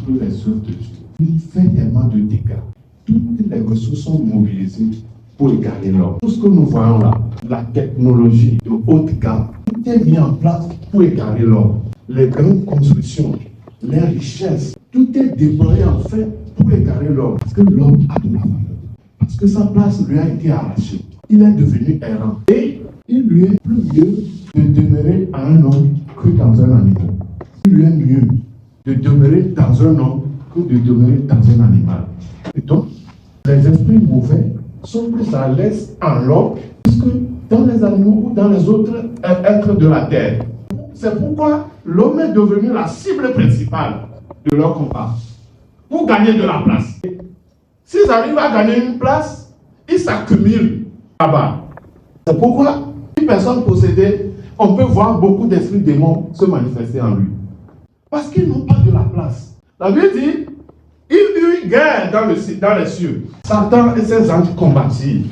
détruire les œuvres de Dieu. Il fait tellement de dégâts. Toutes les ressources sont mobilisées pour égarer l'homme. Tout ce que nous voyons là, la technologie de haute gamme, tout est mis en place pour égarer l'homme. Les grandes constructions, les richesses, tout est déployé en fait pour égarer l'homme. Parce que l'homme a de la valeur. Parce que sa place lui a été arrachée. Il est devenu errant. Et il lui est plus mieux de demeurer à un homme que dans un animal. Il lui est mieux de demeurer dans un homme que de demeurer dans un animal. Et donc, les esprits mauvais sont plus à l'aise en l'homme que dans les animaux ou dans les autres êtres de la terre. C'est pourquoi l'homme est devenu la cible principale de leur combat pour gagner de la place. S'ils arrivent à gagner une place, ils s'accumulent là-bas. C'est pourquoi une personne possédée, on peut voir beaucoup d'esprits démons se manifester en lui. Parce qu'ils n'ont pas de la place. La Bible dit, il y eut guerre dans les cieux. Satan et ses anges combattirent.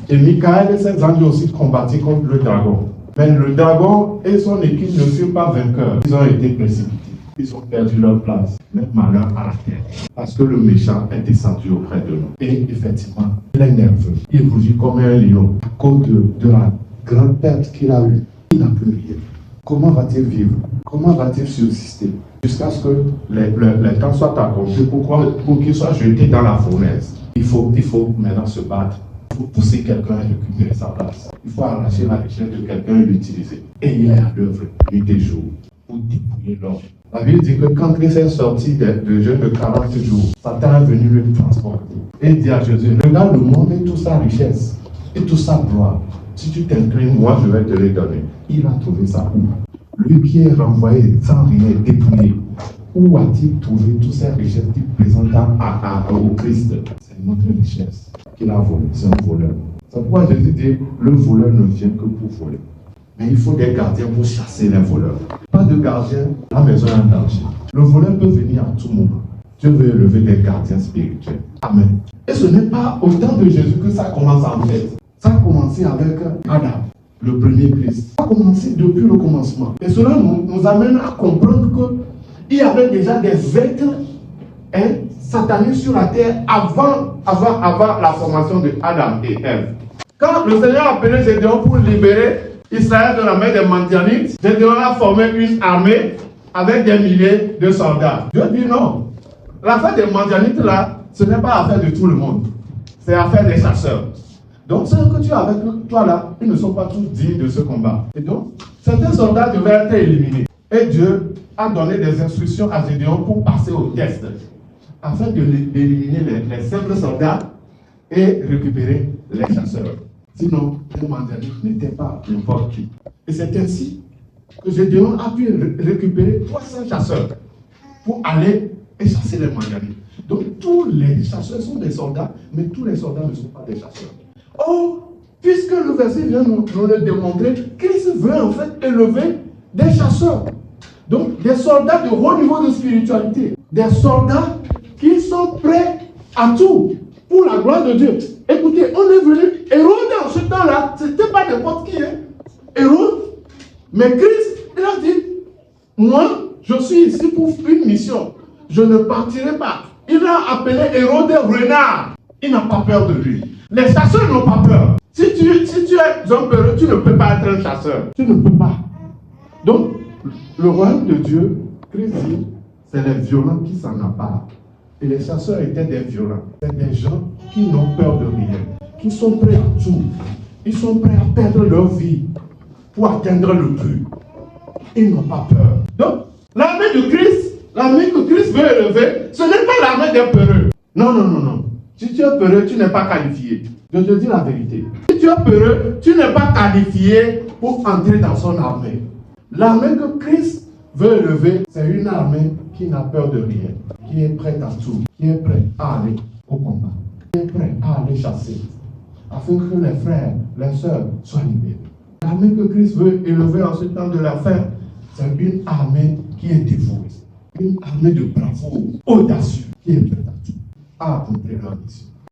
Et Michael et ses anges aussi combattirent contre le dragon. Mais le dragon et son équipe ne furent pas vainqueurs. Ils ont été précipités. Ils ont perdu leur place. Mais malheur à la terre. Parce que le méchant est descendu auprès de nous. Et effectivement, il est nerveux. Il rougit comme un lion à cause de la grande perte qu'il a eue. Il n'a plus rien. Comment va-t-il vivre? Comment va-t-il subsister? Jusqu'à ce que les temps soient accomplis pour qu'il soit jeté dans la fournaise. Il faut maintenant se battre. Il faut pousser quelqu'un à récupérer sa place. Il faut arracher la richesse de quelqu'un et l'utiliser. Et il est à l'œuvre nuit et jour pour dépouiller l'homme. La Bible dit que quand Christ est sorti de jeûne de 40 jours, Satan est venu le transporter. Et il dit à Jésus, regarde le monde et toute sa richesse et toute sa gloire. Si tu t'inclines, moi je vais te les donner. Il a trouvé ça où? Lui qui est renvoyé sans rien, dépouillé. Où a-t-il trouvé toutes ces richesses qu'il présente au Christ? C'est notre richesse qu'il a volée. C'est un voleur. C'est pourquoi Jésus dit, le voleur ne vient que pour voler. Mais il faut des gardiens pour chasser les voleurs. Pas de gardien, la maison est en danger. Le voleur peut venir à tout moment. Dieu veut élever des gardiens spirituels. Amen. Et ce n'est pas au temps de Jésus que ça commence en fait. Ça a commencé avec Adam, le premier Christ. Ça a commencé depuis le commencement. Et cela nous amène à comprendre qu'il y avait déjà des êtres satanistes sur la terre avant la formation de Adam et Ève. Quand le Seigneur a appelé Gédéon pour libérer Israël de la main des Madianites, Gédéon a formé une armée avec des milliers de soldats. Dieu dit non. L'affaire des Madianites là, ce n'est pas l'affaire de tout le monde. C'est l'affaire des chasseurs. Donc, ceux que tu as avec toi là, ils ne sont pas tous dignes de ce combat. Et donc, certains soldats devaient être éliminés. Et Dieu a donné des instructions à Gédéon pour passer au test, afin d'éliminer les simples soldats et récupérer les chasseurs. Sinon, les Madianites n'étaient pas n'importe qui. Et c'est ainsi que Gédéon a pu récupérer 300 chasseurs pour aller et chasser les Madianites. Donc, tous les chasseurs sont des soldats, mais tous les soldats ne sont pas des chasseurs. Or, puisque le verset vient nous le démontrer, Christ veut en fait élever des chasseurs. Donc, des soldats de haut niveau de spiritualité. Des soldats qui sont prêts à tout pour la gloire de Dieu. Écoutez, on est venu, Hérode en ce temps-là, ce n'était pas n'importe qui. Hérode, mais Christ, il a dit, moi, je suis ici pour une mission. Je ne partirai pas. Il a appelé Hérode renard. Il n'a pas peur de lui. Les chasseurs n'ont pas peur. Si tu es un peureux, tu ne peux pas être un chasseur. Tu ne peux pas. Donc, le royaume de Dieu, Christ dit, c'est les violents qui s'en emparent. Et les chasseurs étaient des violents. C'est des gens qui n'ont peur de rien, qui sont prêts à tout. Ils sont prêts à perdre leur vie pour atteindre le but. Ils n'ont pas peur. Donc, l'armée de Christ, l'armée que Christ veut élever, ce n'est pas l'armée des peureux. Non, non, non, non. Si tu es peureux, tu n'es pas qualifié. Je te dis la vérité. Si tu es peureux, tu n'es pas qualifié pour entrer dans son armée. L'armée que Christ veut élever, c'est une armée qui n'a peur de rien, qui est prête à tout, qui est prête à aller au combat, qui est prête à aller chasser, afin que les frères, les sœurs soient libérés. L'armée que Christ veut élever en ce temps de la fin, c'est une armée qui est dévouée, une armée de bravoure, audacieux, qui est prête à tout, à accomplir leur mission.